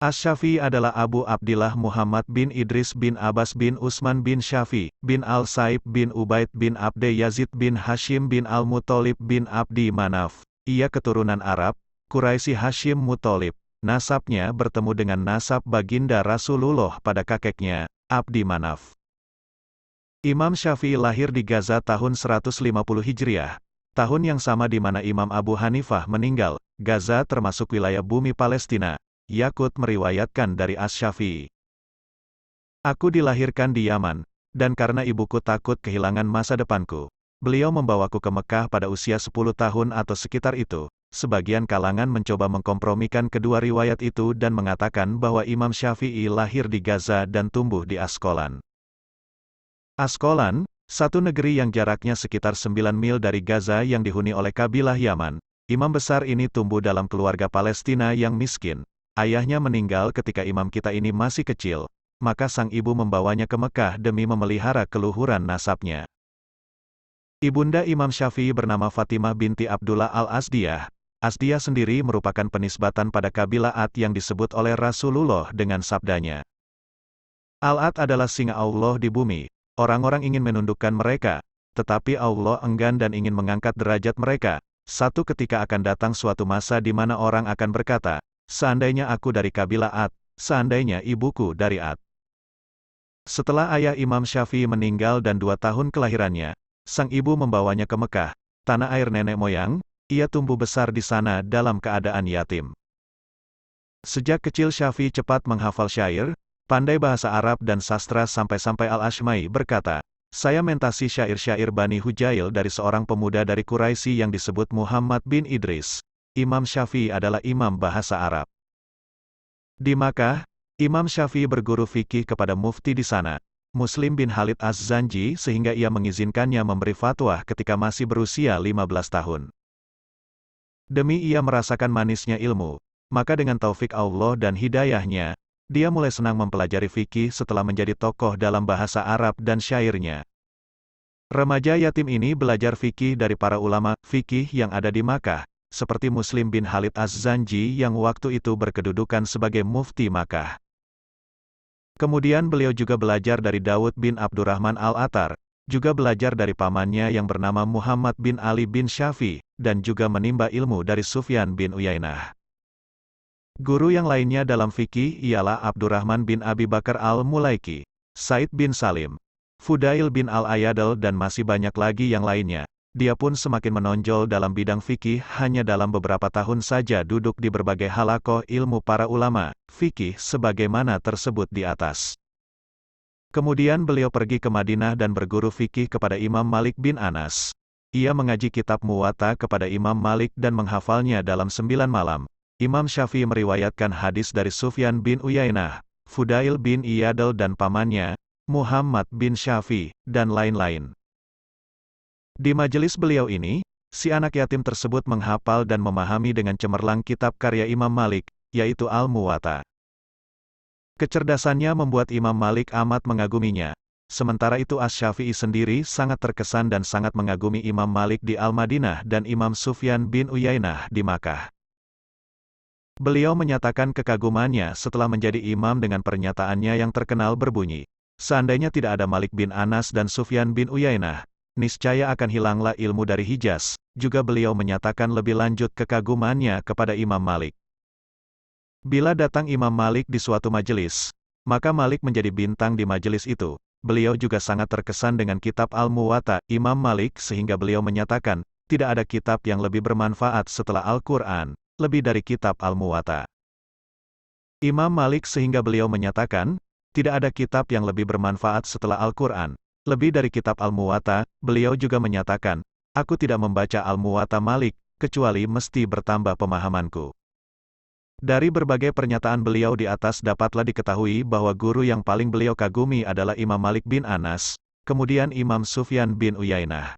Asy-Syafi'i adalah Abu Abdillah Muhammad bin Idris bin Abbas bin Utsman bin Syafi' bin Al-Saib bin Ubaid bin Abde Yazid bin Hashim bin Al-Muthalib bin Abdi Manaf. Ia keturunan Arab, Quraisy Hashim Muthalib. Nasabnya bertemu dengan nasab baginda Rasulullah pada kakeknya, Abdi Manaf. Imam Syafi'i lahir di Gaza tahun 150 Hijriah, tahun yang sama di mana Imam Abu Hanifah meninggal. Gaza termasuk wilayah bumi Palestina. Yaqut meriwayatkan dari Asy-Syafi'i. Aku dilahirkan di Yaman, dan karena ibuku takut kehilangan masa depanku, beliau membawaku ke Mekah pada usia 10 tahun atau sekitar itu. Sebagian kalangan mencoba mengkompromikan kedua riwayat itu dan mengatakan bahwa Imam Syafi'i lahir di Gaza dan tumbuh di Askolan. Askolan, satu negeri yang jaraknya sekitar 9 mil dari Gaza yang dihuni oleh kabilah Yaman. Imam besar ini tumbuh dalam keluarga Palestina yang miskin. Ayahnya meninggal ketika imam kita ini masih kecil, maka sang ibu membawanya ke Mekah demi memelihara keluhuran nasabnya. Ibunda Imam Syafi'i bernama Fatimah binti Abdullah al-Asdiyah. Asdiyah sendiri merupakan penisbatan pada kabilah Ad yang disebut oleh Rasulullah dengan sabdanya. Al-Ad adalah singa Allah di bumi. Orang-orang ingin menundukkan mereka, tetapi Allah enggan dan ingin mengangkat derajat mereka. Satu ketika akan datang suatu masa di mana orang akan berkata, seandainya aku dari kabilah Ad, seandainya ibuku dari Ad. Setelah ayah Imam Syafi'i meninggal dan 2 tahun kelahirannya, sang ibu membawanya ke Mekah, tanah air nenek moyang. Ia tumbuh besar di sana dalam keadaan yatim. Sejak kecil Syafi'i cepat menghafal syair, pandai bahasa Arab dan sastra sampai-sampai Al-Ashma'i berkata, saya mentasi syair-syair Bani Hujail dari seorang pemuda dari Quraisy yang disebut Muhammad bin Idris. Imam Syafi'i adalah imam bahasa Arab. Di Makkah, Imam Syafi'i berguru fikih kepada mufti di sana, Muslim bin Khalid Az-Zanji, sehingga ia mengizinkannya memberi fatwa ketika masih berusia 15 tahun. Demi ia merasakan manisnya ilmu, maka dengan taufik Allah dan hidayahnya, dia mulai senang mempelajari fikih setelah menjadi tokoh dalam bahasa Arab dan syairnya. Remaja yatim ini belajar fikih dari para ulama fikih yang ada di Makkah, seperti Muslim bin Khalid Az-Zanji yang waktu itu berkedudukan sebagai mufti Makkah. Kemudian beliau juga belajar dari Daud bin Abdurrahman al-Attar, juga belajar dari pamannya yang bernama Muhammad bin Ali bin Syafi', dan juga menimba ilmu dari Sufyan bin Uyainah. Guru yang lainnya dalam fikih ialah Abdurrahman bin Abi Bakar al-Mulaiki, Said bin Salim, Fudail bin al-Ayadal dan masih banyak lagi yang lainnya. Dia pun semakin menonjol dalam bidang fikih hanya dalam beberapa tahun saja duduk di berbagai halakoh ilmu para ulama fikih sebagaimana tersebut di atas. Kemudian beliau pergi ke Madinah dan berguru fikih kepada Imam Malik bin Anas. Ia mengaji kitab Muwatta kepada Imam Malik dan menghafalnya dalam 9 malam. Imam Syafi'i meriwayatkan hadis dari Sufyan bin Uyainah, Fudail bin Iyadal dan pamannya, Muhammad bin Syafi', dan lain-lain. Di majelis beliau ini, si anak yatim tersebut menghafal dan memahami dengan cemerlang kitab karya Imam Malik, yaitu Al-Muwatta. Kecerdasannya membuat Imam Malik amat mengaguminya. Sementara itu Asy-Syafi'i sendiri sangat terkesan dan sangat mengagumi Imam Malik di Al-Madinah dan Imam Sufyan bin Uyainah di Makkah. Beliau menyatakan kekagumannya setelah menjadi imam dengan pernyataannya yang terkenal berbunyi, seandainya tidak ada Malik bin Anas dan Sufyan bin Uyainah, niscaya akan hilanglah ilmu dari Hijaz. Juga beliau menyatakan lebih lanjut kekagumannya kepada Imam Malik. Bila datang Imam Malik di suatu majelis, maka Malik menjadi bintang di majelis itu. Beliau juga sangat terkesan dengan kitab Al-Muwatta Imam Malik sehingga beliau menyatakan, tidak ada kitab yang lebih bermanfaat setelah Al-Quran, lebih dari kitab Al-Muwatta. Imam Malik sehingga beliau menyatakan, tidak ada kitab yang lebih bermanfaat setelah Al-Quran, lebih dari kitab Al-Muwatta. Beliau juga menyatakan, aku tidak membaca Al-Muwatta Malik, kecuali mesti bertambah pemahamanku. Dari berbagai pernyataan beliau di atas dapatlah diketahui bahwa guru yang paling beliau kagumi adalah Imam Malik bin Anas, kemudian Imam Sufyan bin Uyainah.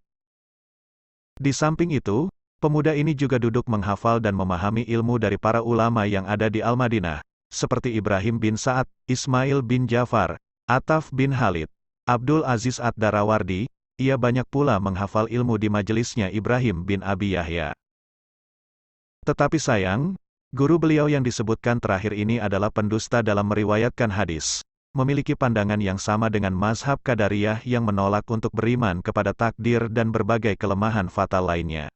Di samping itu, pemuda ini juga duduk menghafal dan memahami ilmu dari para ulama yang ada di Al-Madinah, seperti Ibrahim bin Sa'ad, Ismail bin Ja'far, Ataf bin Khalid, Abdul Aziz Ad-Darawardi. Ia banyak pula menghafal ilmu di majelisnya Ibrahim bin Abi Yahya. Tetapi sayang, Guru beliau yang disebutkan terakhir ini adalah pendusta dalam meriwayatkan hadis. Memiliki pandangan yang sama dengan mazhab Qadariyah yang menolak untuk beriman kepada takdir dan berbagai kelemahan fatal lainnya.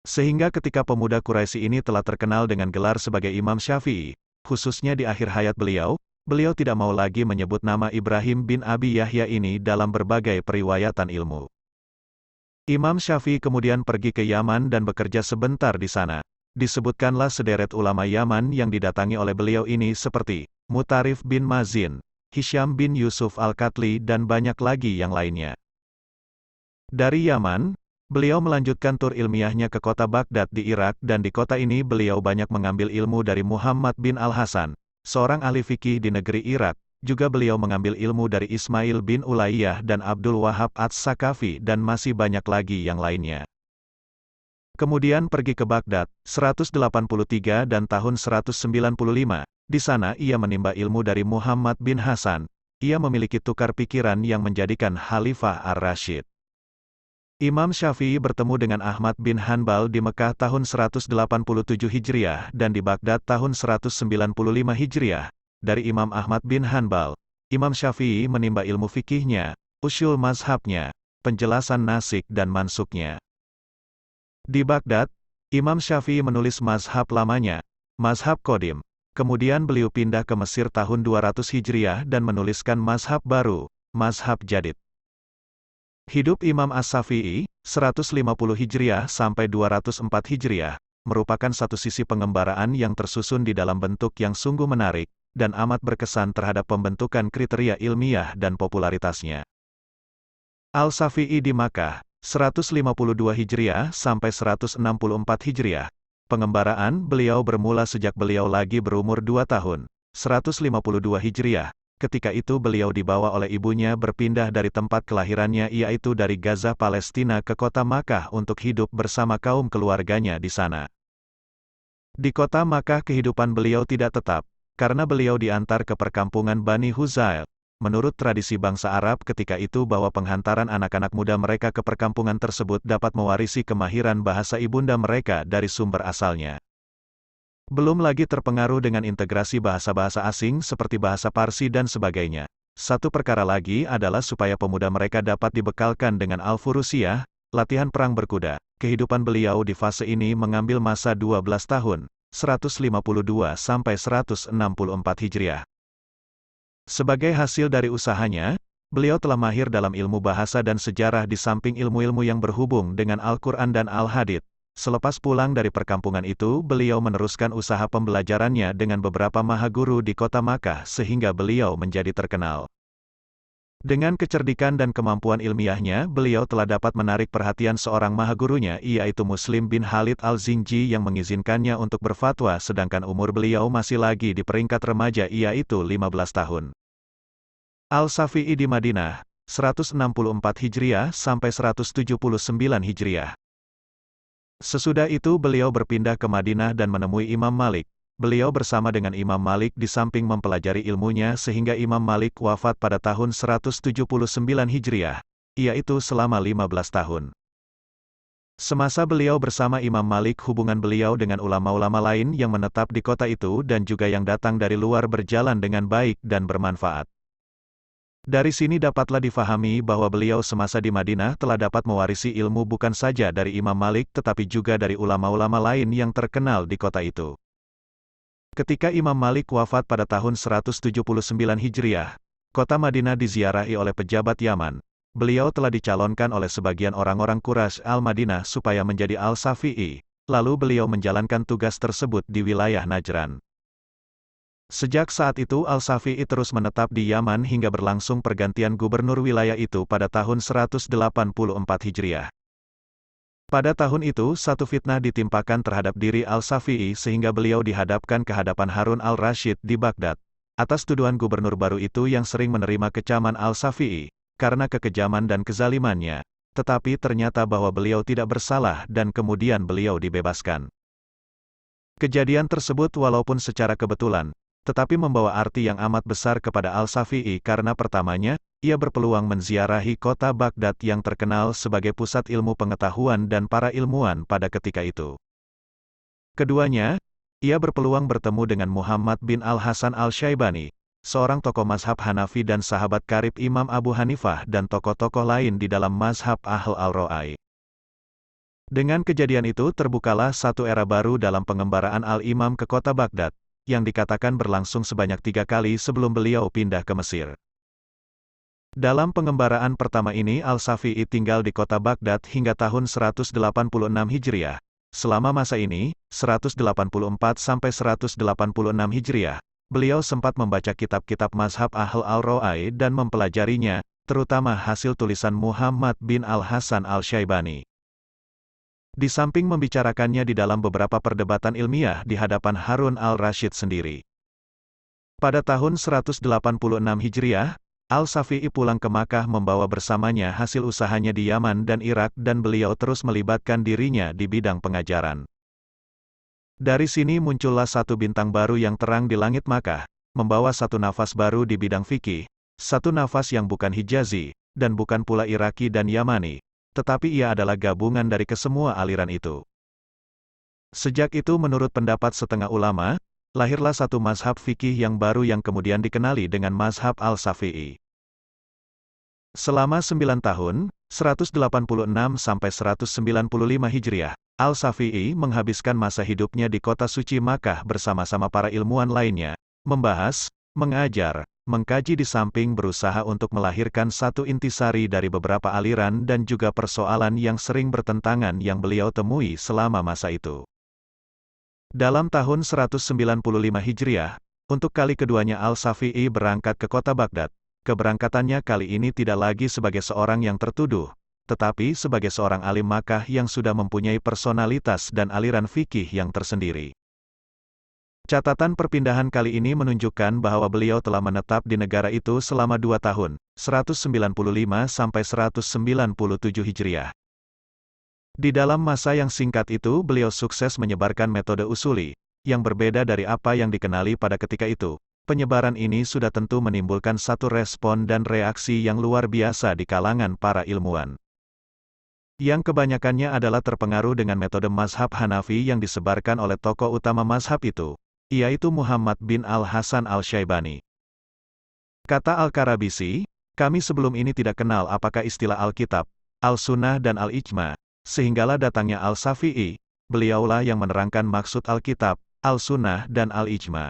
Sehingga ketika pemuda Quraisy ini telah terkenal dengan gelar sebagai Imam Syafi'i, khususnya di akhir hayat beliau, beliau tidak mau lagi menyebut nama Ibrahim bin Abi Yahya ini dalam berbagai periwayatan ilmu. Imam Syafi'i kemudian pergi ke Yaman dan bekerja sebentar di sana. Disebutkanlah sederet ulama Yaman yang didatangi oleh beliau ini seperti Mutarif bin Mazin, Hisham bin Yusuf Al-Katli dan banyak lagi yang lainnya. Dari Yaman, beliau melanjutkan tur ilmiahnya ke kota Baghdad di Irak dan di kota ini beliau banyak mengambil ilmu dari Muhammad bin Al-Hasan, seorang ahli fikih di negeri Irak. Juga beliau mengambil ilmu dari Ismail bin Ulayyah dan Abdul Wahab Ats-Sakafi dan masih banyak lagi yang lainnya. Kemudian pergi ke Baghdad, 183 dan tahun 195. Di sana ia menimba ilmu dari Muhammad bin Hasan. Ia memiliki tukar pikiran yang menjadikan Khalifah Ar-Rasyid. Imam Syafi'i bertemu dengan Ahmad bin Hanbal di Mekah tahun 187 Hijriah dan di Baghdad tahun 195 Hijriah. Dari Imam Ahmad bin Hanbal, Imam Syafi'i menimba ilmu fikihnya, usyul mazhabnya, penjelasan nasik dan mansuknya. Di Baghdad, Imam Syafi'i menulis mazhab lamanya, mazhab Qadim. Kemudian beliau pindah ke Mesir tahun 200 Hijriah dan menuliskan mazhab baru, mazhab Jadid. Hidup Imam As-Syafi'i, 150 Hijriah sampai 204 Hijriah, merupakan satu sisi pengembaraan yang tersusun di dalam bentuk yang sungguh menarik, dan amat berkesan terhadap pembentukan kriteria ilmiah dan popularitasnya. Al-Syafi'i di Makkah, 152 Hijriah sampai 164 Hijriah. Pengembaraan beliau bermula sejak beliau lagi berumur 2 tahun, 152 Hijriah. Ketika itu beliau dibawa oleh ibunya berpindah dari tempat kelahirannya yaitu dari Gaza Palestina ke kota Makkah untuk hidup bersama kaum keluarganya di sana. Di kota Makkah kehidupan beliau tidak tetap, karena beliau diantar ke perkampungan Bani Huzail. Menurut tradisi bangsa Arab ketika itu bahwa penghantaran anak-anak muda mereka ke perkampungan tersebut dapat mewarisi kemahiran bahasa ibunda mereka dari sumber asalnya. Belum lagi terpengaruh dengan integrasi bahasa-bahasa asing seperti bahasa Parsi dan sebagainya. Satu perkara lagi adalah supaya pemuda mereka dapat dibekalkan dengan al-furusiyah, latihan perang berkuda. Kehidupan beliau di fase ini mengambil masa 12 tahun, 152 sampai 164 Hijriah. Sebagai hasil dari usahanya, beliau telah mahir dalam ilmu bahasa dan sejarah di samping ilmu-ilmu yang berhubung dengan Al-Quran dan Al-Hadits. Selepas pulang dari perkampungan itu, beliau meneruskan usaha pembelajarannya dengan beberapa mahaguru di kota Makkah sehingga beliau menjadi terkenal. Dengan kecerdikan dan kemampuan ilmiahnya, beliau telah dapat menarik perhatian seorang mahagurunya yaitu Muslim bin Khalid Al-Zinji yang mengizinkannya untuk berfatwa sedangkan umur beliau masih lagi di peringkat remaja yaitu 15 tahun. Al-Syafi'i di Madinah, 164 Hijriah sampai 179 Hijriah. Sesudah itu beliau berpindah ke Madinah dan menemui Imam Malik. Beliau bersama dengan Imam Malik di samping mempelajari ilmunya sehingga Imam Malik wafat pada tahun 179 Hijriah, yaitu selama 15 tahun. Semasa beliau bersama Imam Malik hubungan beliau dengan ulama-ulama lain yang menetap di kota itu dan juga yang datang dari luar berjalan dengan baik dan bermanfaat. Dari sini dapatlah difahami bahwa beliau semasa di Madinah telah dapat mewarisi ilmu bukan saja dari Imam Malik tetapi juga dari ulama-ulama lain yang terkenal di kota itu. Ketika Imam Malik wafat pada tahun 179 Hijriah, kota Madinah diziarahi oleh pejabat Yaman. Beliau telah dicalonkan oleh sebagian orang-orang Quraisy Al-Madinah supaya menjadi Al-Syafi'i, lalu beliau menjalankan tugas tersebut di wilayah Najran. Sejak saat itu Al-Syafi'i terus menetap di Yaman hingga berlangsung pergantian gubernur wilayah itu pada tahun 184 Hijriah. Pada tahun itu satu fitnah ditimpakan terhadap diri Al-Syafi'i sehingga beliau dihadapkan ke hadapan Harun al-Rasyid di Baghdad. Atas tuduhan gubernur baru itu yang sering menerima kecaman Al-Syafi'i, karena kekejaman dan kezalimannya, tetapi ternyata bahwa beliau tidak bersalah dan kemudian beliau dibebaskan. Kejadian tersebut walaupun secara kebetulan, tetapi membawa arti yang amat besar kepada Al-Syafi'i karena pertamanya, ia berpeluang menziarahi kota Baghdad yang terkenal sebagai pusat ilmu pengetahuan dan para ilmuwan pada ketika itu. Keduanya, ia berpeluang bertemu dengan Muhammad bin Al-Hasan Al-Syaibani, seorang tokoh mazhab Hanafi dan sahabat karib Imam Abu Hanifah dan tokoh-tokoh lain di dalam mazhab Ahl al-Ra'ai. Dengan kejadian itu terbukalah satu era baru dalam pengembaraan Al-Imam ke kota Baghdad, yang dikatakan berlangsung sebanyak 3 kali sebelum beliau pindah ke Mesir. Dalam pengembaraan pertama ini Al-Syafi'i tinggal di kota Baghdad hingga tahun 186 Hijriah. Selama masa ini, 184 sampai 186 Hijriah, beliau sempat membaca kitab-kitab mazhab Ahl al-Ra'ai dan mempelajarinya, terutama hasil tulisan Muhammad bin Al-Hasan Al-Syaibani. Di samping membicarakannya di dalam beberapa perdebatan ilmiah di hadapan Harun al-Rasyid sendiri. Pada tahun 186 Hijriah, Al-Syafi'i pulang ke Makkah membawa bersamanya hasil usahanya di Yaman dan Irak dan beliau terus melibatkan dirinya di bidang pengajaran. Dari sini muncullah satu bintang baru yang terang di langit Makkah, membawa satu nafas baru di bidang fikih, satu nafas yang bukan Hijazi, dan bukan pula Iraki dan Yamani, tetapi ia adalah gabungan dari kesemua aliran itu. Sejak itu menurut pendapat setengah ulama, lahirlah satu mazhab fikih yang baru yang kemudian dikenali dengan mazhab Al-Syafi'i. Selama 9 tahun, 186 sampai 195 Hijriah, Al-Syafi'i menghabiskan masa hidupnya di kota suci Makkah bersama-sama para ilmuwan lainnya, membahas, mengajar, mengkaji di samping berusaha untuk melahirkan satu intisari dari beberapa aliran dan juga persoalan yang sering bertentangan yang beliau temui selama masa itu. Dalam tahun 195 Hijriah, untuk kali keduanya Al-Syafi'i berangkat ke kota Baghdad. Keberangkatannya kali ini tidak lagi sebagai seorang yang tertuduh, tetapi sebagai seorang alim Makkah yang sudah mempunyai personalitas dan aliran fikih yang tersendiri. Catatan perpindahan kali ini menunjukkan bahwa beliau telah menetap di negara itu selama 2 tahun, 195 sampai 197 Hijriah. Di dalam masa yang singkat itu beliau sukses menyebarkan metode usuli, yang berbeda dari apa yang dikenali pada ketika itu. Penyebaran ini sudah tentu menimbulkan satu respon dan reaksi yang luar biasa di kalangan para ilmuwan. Yang kebanyakannya adalah terpengaruh dengan metode mazhab Hanafi yang disebarkan oleh tokoh utama mazhab itu, yaitu Muhammad bin Al-Hasan Al-Syaibani. Kata Al-Karabisi, kami sebelum ini tidak kenal apakah istilah Alkitab, Al-Sunnah dan Al-Ijma, sehinggalah datangnya Al-Syafi'i, beliaulah yang menerangkan maksud Alkitab, Al-Sunnah dan Al-Ijma.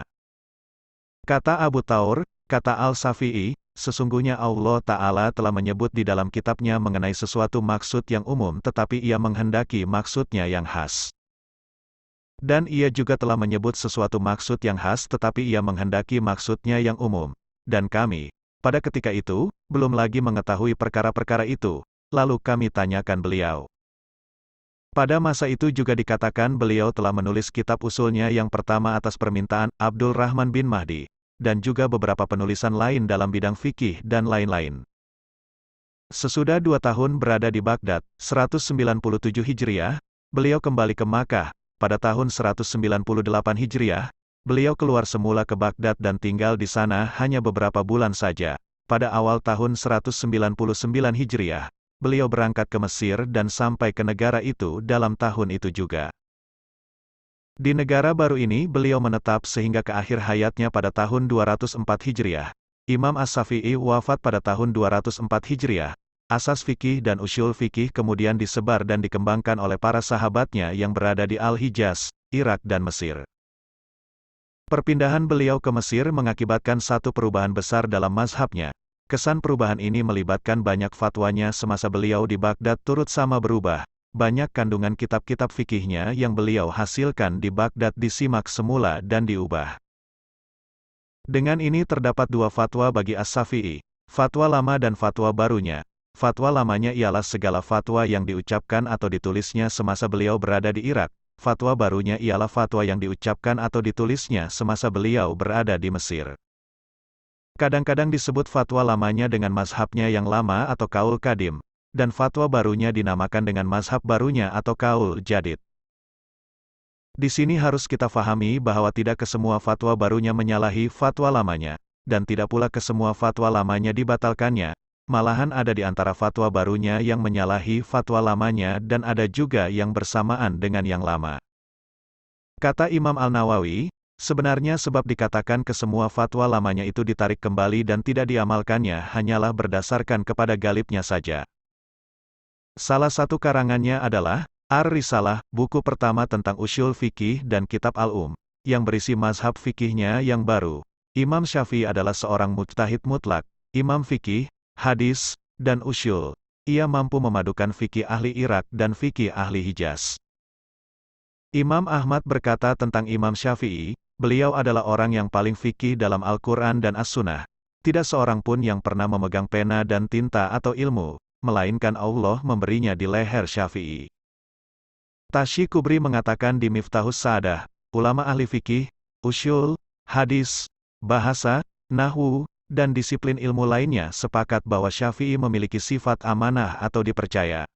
Kata Abu Thawr, kata Al-Syafi'i, sesungguhnya Allah Ta'ala telah menyebut di dalam kitabnya mengenai sesuatu maksud yang umum tetapi ia menghendaki maksudnya yang khas. Dan ia juga telah menyebut sesuatu maksud yang khas tetapi ia menghendaki maksudnya yang umum. Dan kami, pada ketika itu, belum lagi mengetahui perkara-perkara itu, lalu kami tanyakan beliau. Pada masa itu juga dikatakan beliau telah menulis kitab usulnya yang pertama atas permintaan Abdul Rahman bin Mahdi, dan juga beberapa penulisan lain dalam bidang fikih dan lain-lain. Sesudah 2 tahun berada di Baghdad, 197 Hijriah, beliau kembali ke Makkah. Pada tahun 198 Hijriah, beliau keluar semula ke Baghdad dan tinggal di sana hanya beberapa bulan saja. Pada awal tahun 199 Hijriah, beliau berangkat ke Mesir dan sampai ke negara itu dalam tahun itu juga. Di negara baru ini beliau menetap sehingga ke akhir hayatnya pada tahun 204 Hijriah. Imam As-Syafi'i wafat pada tahun 204 Hijriah. Asas fikih dan usyul fikih kemudian disebar dan dikembangkan oleh para sahabatnya yang berada di Al-Hijaz, Irak dan Mesir. Perpindahan beliau ke Mesir mengakibatkan satu perubahan besar dalam mazhabnya. Kesan perubahan ini melibatkan banyak fatwanya semasa beliau di Baghdad turut sama berubah. Banyak kandungan kitab-kitab fikihnya yang beliau hasilkan di Baghdad disimak semula dan diubah. Dengan ini terdapat 2 fatwa bagi As-Syafi'i, fatwa lama dan fatwa barunya. Fatwa lamanya ialah segala fatwa yang diucapkan atau ditulisnya semasa beliau berada di Irak. Fatwa barunya ialah fatwa yang diucapkan atau ditulisnya semasa beliau berada di Mesir. Kadang-kadang disebut fatwa lamanya dengan mazhabnya yang lama atau kaul kadim, dan fatwa barunya dinamakan dengan mazhab barunya atau kaul jadid. Di sini harus kita fahami bahwa tidak kesemua fatwa barunya menyalahi fatwa lamanya, dan tidak pula kesemua fatwa lamanya dibatalkannya, malahan ada di antara fatwa barunya yang menyalahi fatwa lamanya dan ada juga yang bersamaan dengan yang lama. Kata Imam Al-Nawawi, sebenarnya sebab dikatakan kesemua fatwa lamanya itu ditarik kembali dan tidak diamalkannya hanyalah berdasarkan kepada galibnya saja. Salah satu karangannya adalah Ar-Risalah, buku pertama tentang usyul fikih dan kitab yang berisi mazhab fikihnya yang baru. Imam Syafi'i adalah seorang mujtahid mutlak, imam fikih, hadis, dan usyul. Ia mampu memadukan fikih ahli Irak dan fikih ahli Hijaz. Imam Ahmad berkata tentang Imam Syafi'i, beliau adalah orang yang paling fikih dalam Al-Quran dan As-Sunnah. Tidak seorang pun yang pernah memegang pena dan tinta atau ilmu, melainkan Allah memberinya di leher Syafi'i. Tashi Kubri mengatakan di Miftahus Sa'adah, ulama ahli fikih, usyul, hadis, bahasa, nahwu, dan disiplin ilmu lainnya sepakat bahwa Syafi'i memiliki sifat amanah atau dipercaya.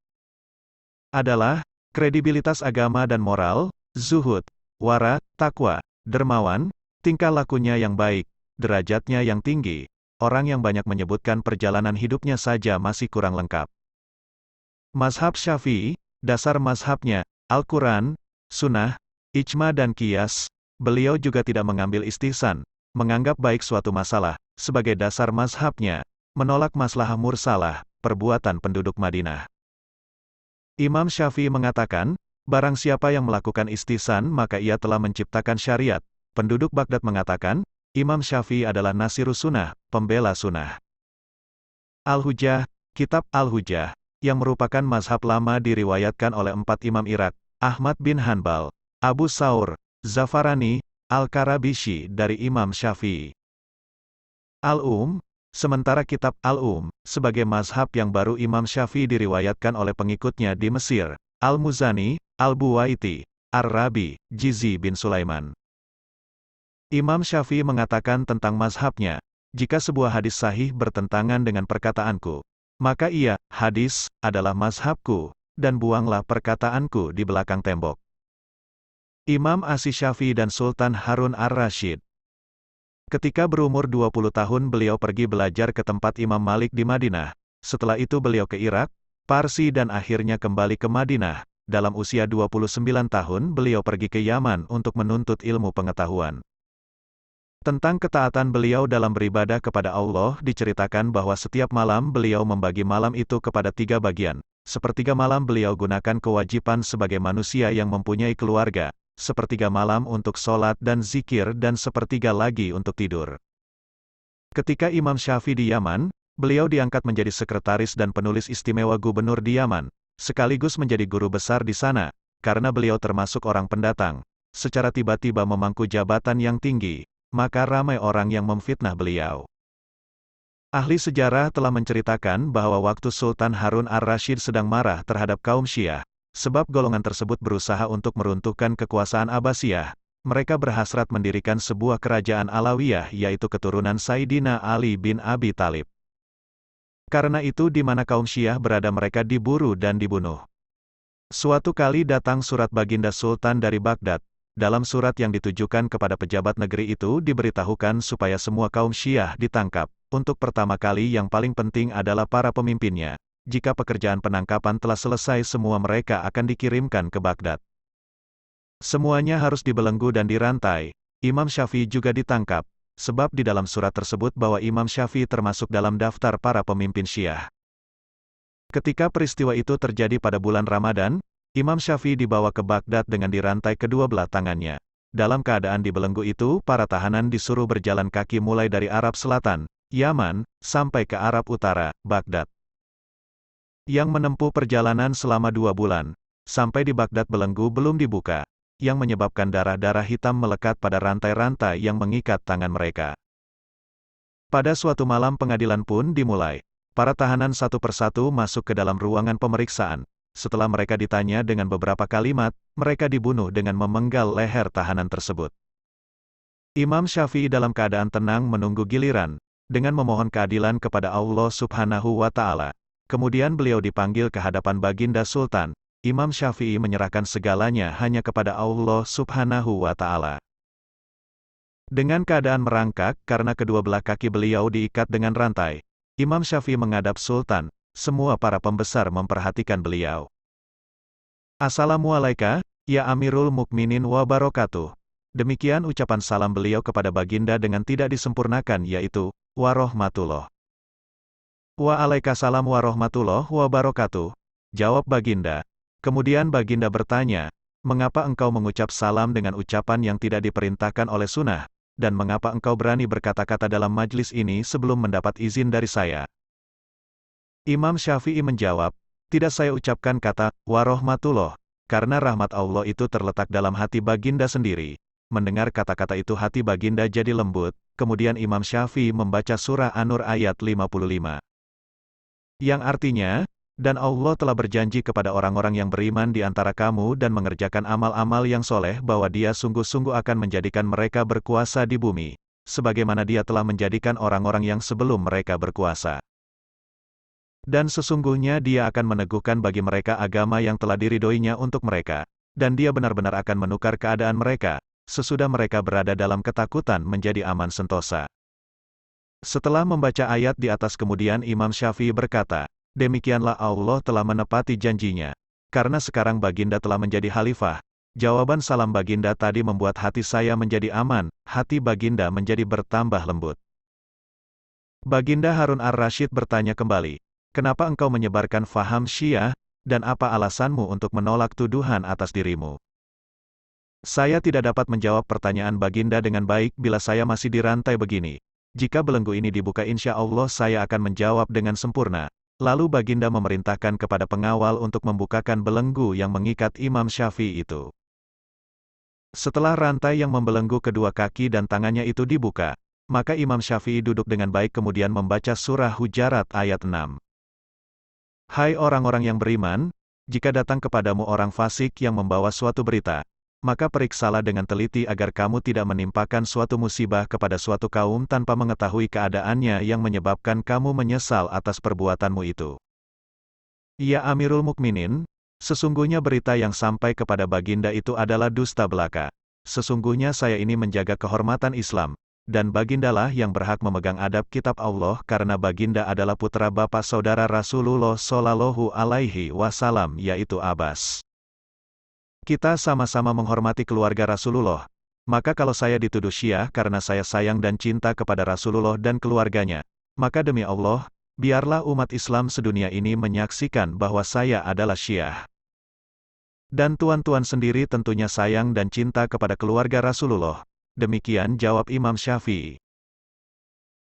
Adalah kredibilitas agama dan moral, zuhud, wara, takwa, dermawan, tingkah lakunya yang baik, derajatnya yang tinggi. Orang yang banyak menyebutkan perjalanan hidupnya saja masih kurang lengkap. Mazhab Syafi'i, dasar mazhabnya, Al-Quran, Sunnah, Ijma dan Qiyas. Beliau juga tidak mengambil istihsan, menganggap baik suatu masalah, sebagai dasar mazhabnya, menolak maslahah mursalah, perbuatan penduduk Madinah. Imam Syafi'i mengatakan, barang siapa yang melakukan istihsan maka ia telah menciptakan syariat. Penduduk Baghdad mengatakan, Imam Syafi'i adalah Nasirus Sunnah, pembela sunnah. Al-Hujjah, kitab Al-Hujjah, yang merupakan mazhab lama diriwayatkan oleh 4 imam Irak, Ahmad bin Hanbal, Abu Saur, Zafarani, Al-Karabishi dari Imam Syafi'i. Sementara kitab sebagai mazhab yang baru Imam Syafi'i diriwayatkan oleh pengikutnya di Mesir, Al-Muzani, Al-Buwaiti, Ar-Rabi, Jizi bin Sulaiman. Imam Syafi'i mengatakan tentang mazhabnya, jika sebuah hadis sahih bertentangan dengan perkataanku, maka hadis, adalah mazhabku, dan buanglah perkataanku di belakang tembok. Imam Asy-Syafi'i dan Sultan Harun ar-Rasyid. Ketika berumur 20 tahun beliau pergi belajar ke tempat Imam Malik di Madinah, setelah itu beliau ke Irak, Parsi dan akhirnya kembali ke Madinah. Dalam usia 29 tahun beliau pergi ke Yaman untuk menuntut ilmu pengetahuan. Tentang ketaatan beliau dalam beribadah kepada Allah diceritakan bahwa setiap malam beliau membagi malam itu kepada 3 bagian. Sepertiga malam beliau gunakan kewajiban sebagai manusia yang mempunyai keluarga, sepertiga malam untuk sholat dan zikir dan sepertiga lagi untuk tidur. Ketika Imam Syafi'i di Yaman, beliau diangkat menjadi sekretaris dan penulis istimewa gubernur di Yaman, sekaligus menjadi guru besar di sana, karena beliau termasuk orang pendatang, secara tiba-tiba memangku jabatan yang tinggi. Maka ramai orang yang memfitnah beliau. Ahli sejarah telah menceritakan bahwa waktu Sultan Harun ar-Rasyid sedang marah terhadap kaum Syiah, sebab golongan tersebut berusaha untuk meruntuhkan kekuasaan Abbasiyah, mereka berhasrat mendirikan sebuah kerajaan Alawiyah yaitu keturunan Sayyidina Ali bin Abi Thalib. Karena itu di mana kaum Syiah berada mereka diburu dan dibunuh. Suatu kali datang surat baginda Sultan dari Baghdad. Dalam surat yang ditujukan kepada pejabat negeri itu diberitahukan supaya semua kaum Syiah ditangkap. Untuk pertama kali yang paling penting adalah para pemimpinnya. Jika pekerjaan penangkapan telah selesai semua mereka akan dikirimkan ke Baghdad. Semuanya harus dibelenggu dan dirantai. Imam Syafi'i juga ditangkap, sebab di dalam surat tersebut bahwa Imam Syafi'i termasuk dalam daftar para pemimpin Syiah. Ketika peristiwa itu terjadi pada bulan Ramadan, Imam Syafi'i dibawa ke Baghdad dengan dirantai kedua belah tangannya. Dalam keadaan dibelenggu itu, para tahanan disuruh berjalan kaki mulai dari Arab Selatan, Yaman, sampai ke Arab Utara, Baghdad. Yang menempuh perjalanan selama 2 bulan, sampai di Baghdad belenggu belum dibuka, yang menyebabkan darah-darah hitam melekat pada rantai-rantai yang mengikat tangan mereka. Pada suatu malam pengadilan pun dimulai. Para tahanan satu persatu masuk ke dalam ruangan pemeriksaan. Setelah mereka ditanya dengan beberapa kalimat, mereka dibunuh dengan memenggal leher tahanan tersebut. Imam Syafi'i dalam keadaan tenang menunggu giliran, dengan memohon keadilan kepada Allah Subhanahu wa Ta'ala. Kemudian beliau dipanggil ke hadapan baginda Sultan. Imam Syafi'i menyerahkan segalanya hanya kepada Allah Subhanahu wa Ta'ala. Dengan keadaan merangkak karena kedua belah kaki beliau diikat dengan rantai, Imam Syafi'i menghadap Sultan. Semua para pembesar memperhatikan beliau. Assalamualaikum, Ya Amirul Mukminin wa barakatuh. Demikian ucapan salam beliau kepada baginda dengan tidak disempurnakan yaitu, warahmatullah. Waalaikumsalam warahmatullah wabarakatuh. Jawab baginda. Kemudian baginda bertanya, mengapa engkau mengucap salam dengan ucapan yang tidak diperintahkan oleh sunnah, dan mengapa engkau berani berkata-kata dalam majlis ini sebelum mendapat izin dari saya? Imam Syafi'i menjawab, tidak saya ucapkan kata, warahmatullah, karena rahmat Allah itu terletak dalam hati baginda sendiri. Mendengar kata-kata itu hati baginda jadi lembut, kemudian Imam Syafi'i membaca surah An-Nur ayat 55. Yang artinya, dan Allah telah berjanji kepada orang-orang yang beriman di antara kamu dan mengerjakan amal-amal yang soleh bahwa dia sungguh-sungguh akan menjadikan mereka berkuasa di bumi, sebagaimana dia telah menjadikan orang-orang yang sebelum mereka berkuasa. Dan sesungguhnya dia akan meneguhkan bagi mereka agama yang telah diridhoinya untuk mereka, dan dia benar-benar akan menukar keadaan mereka, sesudah mereka berada dalam ketakutan menjadi aman sentosa. Setelah membaca ayat di atas kemudian Imam Syafi'i berkata, demikianlah Allah telah menepati janjinya. Karena sekarang baginda telah menjadi khalifah, jawaban salam baginda tadi membuat hati saya menjadi aman, hati baginda menjadi bertambah lembut. Baginda Harun ar-Rasyid bertanya kembali, kenapa engkau menyebarkan faham Syiah, dan apa alasanmu untuk menolak tuduhan atas dirimu? Saya tidak dapat menjawab pertanyaan baginda dengan baik bila saya masih dirantai begini. Jika belenggu ini dibuka insya Allah saya akan menjawab dengan sempurna. Lalu baginda memerintahkan kepada pengawal untuk membukakan belenggu yang mengikat Imam Syafi'i itu. Setelah rantai yang membelenggu kedua kaki dan tangannya itu dibuka, maka Imam Syafi'i duduk dengan baik kemudian membaca surah Hujarat ayat 6. Hai orang-orang yang beriman, jika datang kepadamu orang fasik yang membawa suatu berita, maka periksalah dengan teliti agar kamu tidak menimpakan suatu musibah kepada suatu kaum tanpa mengetahui keadaannya yang menyebabkan kamu menyesal atas perbuatanmu itu. Ya Amirul Mukminin, sesungguhnya berita yang sampai kepada baginda itu adalah dusta belaka. Sesungguhnya saya ini menjaga kehormatan Islam, dan bagindalah yang berhak memegang adab kitab Allah karena baginda adalah putra bapak saudara Rasulullah Shallallahu Alaihi Wasallam yaitu Abbas. Kita sama-sama menghormati keluarga Rasulullah. Maka kalau saya dituduh Syiah karena saya sayang dan cinta kepada Rasulullah dan keluarganya, maka demi Allah, biarlah umat Islam sedunia ini menyaksikan bahwa saya adalah Syiah. Dan tuan-tuan sendiri tentunya sayang dan cinta kepada keluarga Rasulullah. Demikian jawab Imam Syafi'i.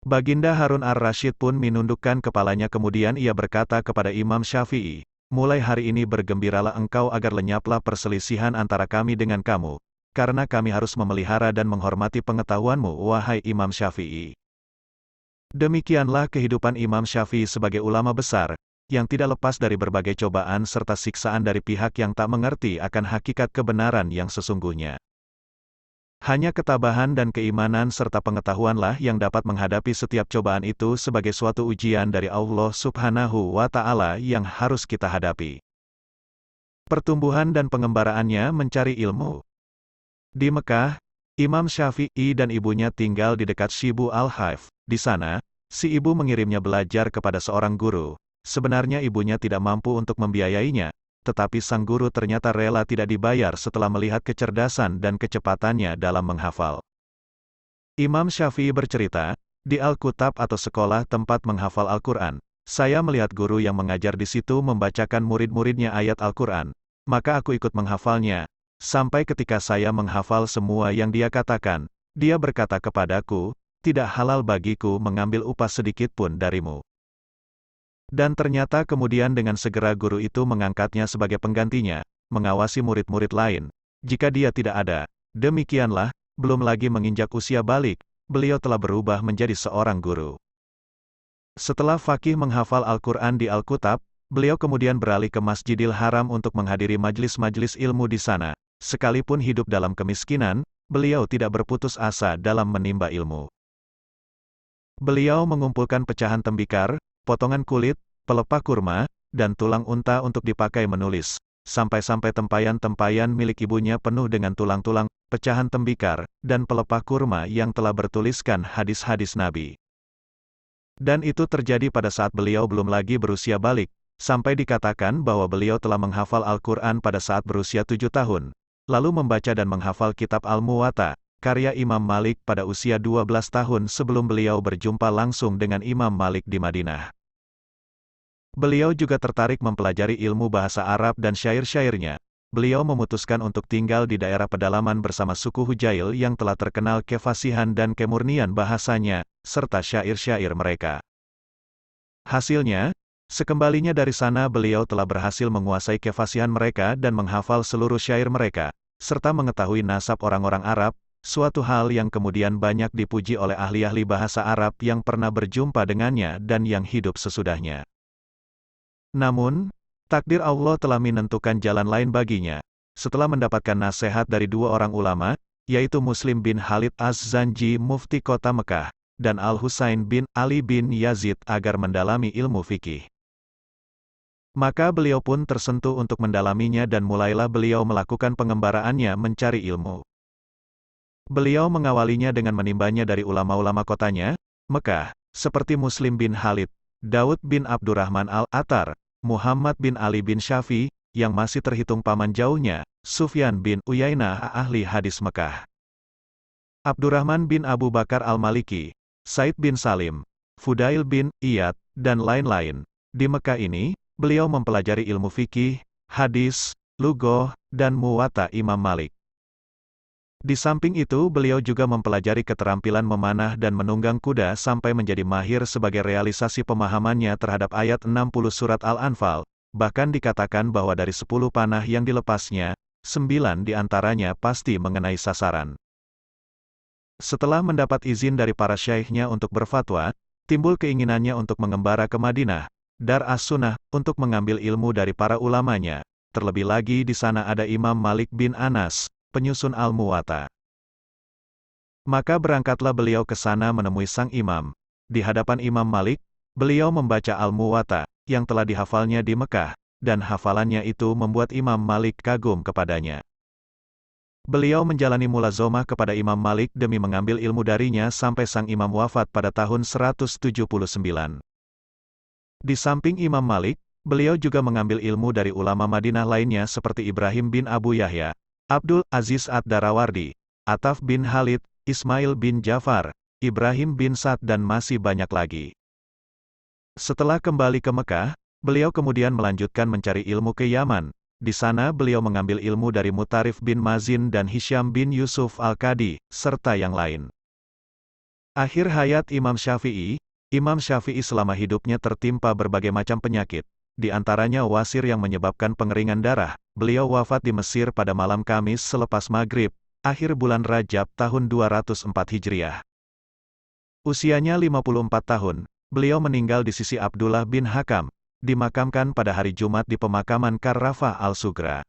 Baginda Harun ar-Rasyid pun menundukkan kepalanya kemudian ia berkata kepada Imam Syafi'i, mulai hari ini bergembiralah engkau agar lenyaplah perselisihan antara kami dengan kamu, karena kami harus memelihara dan menghormati pengetahuanmu wahai Imam Syafi'i. Demikianlah kehidupan Imam Syafi'i sebagai ulama besar, yang tidak lepas dari berbagai cobaan serta siksaan dari pihak yang tak mengerti akan hakikat kebenaran yang sesungguhnya. Hanya ketabahan dan keimanan serta pengetahuanlah yang dapat menghadapi setiap cobaan itu sebagai suatu ujian dari Allah Subhanahu wa Ta'ala yang harus kita hadapi. Pertumbuhan dan pengembaraannya mencari ilmu. Di Mekah, Imam Syafi'i dan ibunya tinggal di dekat Shibu al-Haif. Di sana, si ibu mengirimnya belajar kepada seorang guru. Sebenarnya ibunya tidak mampu untuk membiayainya, tetapi sang guru ternyata rela tidak dibayar setelah melihat kecerdasan dan kecepatannya dalam menghafal. Imam Syafi'i bercerita, di Al-Kutab atau sekolah tempat menghafal Al-Quran, saya melihat guru yang mengajar di situ membacakan murid-muridnya ayat Al-Quran, maka aku ikut menghafalnya, sampai ketika saya menghafal semua yang dia katakan, dia berkata kepadaku, tidak halal bagiku mengambil upah sedikit pun darimu. Dan ternyata kemudian dengan segera guru itu mengangkatnya sebagai penggantinya, mengawasi murid-murid lain. Jika dia tidak ada, demikianlah, belum lagi menginjak usia balik, beliau telah berubah menjadi seorang guru. Setelah Faqih menghafal Al-Quran di Al-Kutab, beliau kemudian beralih ke Masjidil Haram untuk menghadiri majlis-majlis ilmu di sana. Sekalipun hidup dalam kemiskinan, beliau tidak berputus asa dalam menimba ilmu. Beliau mengumpulkan pecahan tembikar, potongan kulit, pelepah kurma, dan tulang unta untuk dipakai menulis, sampai-sampai tempayan-tempayan milik ibunya penuh dengan tulang-tulang, pecahan tembikar, dan pelepah kurma yang telah bertuliskan hadis-hadis Nabi. Dan itu terjadi pada saat beliau belum lagi berusia balik, sampai dikatakan bahwa beliau telah menghafal Al-Quran pada saat berusia 7 tahun. lalu membaca dan menghafal kitab Al-Muwatta, karya Imam Malik pada usia 12 tahun sebelum beliau berjumpa langsung dengan Imam Malik di Madinah. Beliau juga tertarik mempelajari ilmu bahasa Arab dan syair-syairnya. Beliau memutuskan untuk tinggal di daerah pedalaman bersama suku Hujail yang telah terkenal kefasihan dan kemurnian bahasanya, serta syair-syair mereka. Hasilnya, sekembalinya dari sana beliau telah berhasil menguasai kefasihan mereka dan menghafal seluruh syair mereka, serta mengetahui nasab orang-orang Arab, suatu hal yang kemudian banyak dipuji oleh ahli-ahli bahasa Arab yang pernah berjumpa dengannya dan yang hidup sesudahnya. Namun, takdir Allah telah menentukan jalan lain baginya. Setelah mendapatkan nasihat dari dua orang ulama, yaitu Muslim bin Khalid Az-Zanji mufti kota Mekah, dan Al-Husain bin Ali bin Yazid agar mendalami ilmu fikih. Maka beliau pun tersentuh untuk mendalaminya dan mulailah beliau melakukan pengembaraannya mencari ilmu. Beliau mengawalinya dengan menimbanya dari ulama-ulama kotanya, Mekah, seperti Muslim bin Khalid, Daud bin Abdurrahman Al-Attar, Muhammad bin Ali bin Syafi, yang masih terhitung paman jauhnya, Sufyan bin Uyainah ahli hadis Mekah, Abdurrahman bin Abu Bakar Al-Maliki, Said bin Salim, Fudail bin Iyad, dan lain-lain. Di Mekah ini, beliau mempelajari ilmu fikih, hadis, lughoh, dan muwatta Imam Malik. Di samping itu beliau juga mempelajari keterampilan memanah dan menunggang kuda sampai menjadi mahir sebagai realisasi pemahamannya terhadap ayat 60 surat Al-Anfal, bahkan dikatakan bahwa dari 10 panah yang dilepasnya, 9 diantaranya pasti mengenai sasaran. Setelah mendapat izin dari para syaikhnya untuk berfatwa, timbul keinginannya untuk mengembara ke Madinah, Dar As-Sunnah, untuk mengambil ilmu dari para ulamanya. Terlebih lagi di sana ada Imam Malik bin Anas, penyusun Al-Muwatta. Maka berangkatlah beliau ke sana menemui sang imam. Di hadapan Imam Malik, beliau membaca Al-Muwatta, yang telah dihafalnya di Mekah, dan hafalannya itu membuat Imam Malik kagum kepadanya. Beliau menjalani mulazomah kepada Imam Malik demi mengambil ilmu darinya sampai sang imam wafat pada tahun 179. Di samping Imam Malik, beliau juga mengambil ilmu dari ulama Madinah lainnya seperti Ibrahim bin Abu Yahya, Abdul Aziz Ad-Darawardi, Ataf bin Khalid, Ismail bin Jafar, Ibrahim bin Sa'd dan masih banyak lagi. Setelah kembali ke Mekah, beliau kemudian melanjutkan mencari ilmu ke Yaman. Di sana beliau mengambil ilmu dari Mutarif bin Mazin dan Hisham bin Yusuf Al-Qadi, serta yang lain. Akhir hayat Imam Syafi'i selama hidupnya tertimpa berbagai macam penyakit. Di antaranya wasir yang menyebabkan pengeringan darah. Beliau wafat di Mesir pada malam Kamis selepas maghrib, akhir bulan Rajab tahun 204 Hijriah. Usianya 54 tahun, beliau meninggal di sisi Abdullah bin Hakam, dimakamkan pada hari Jumat di pemakaman Karrafah Al-Sugra.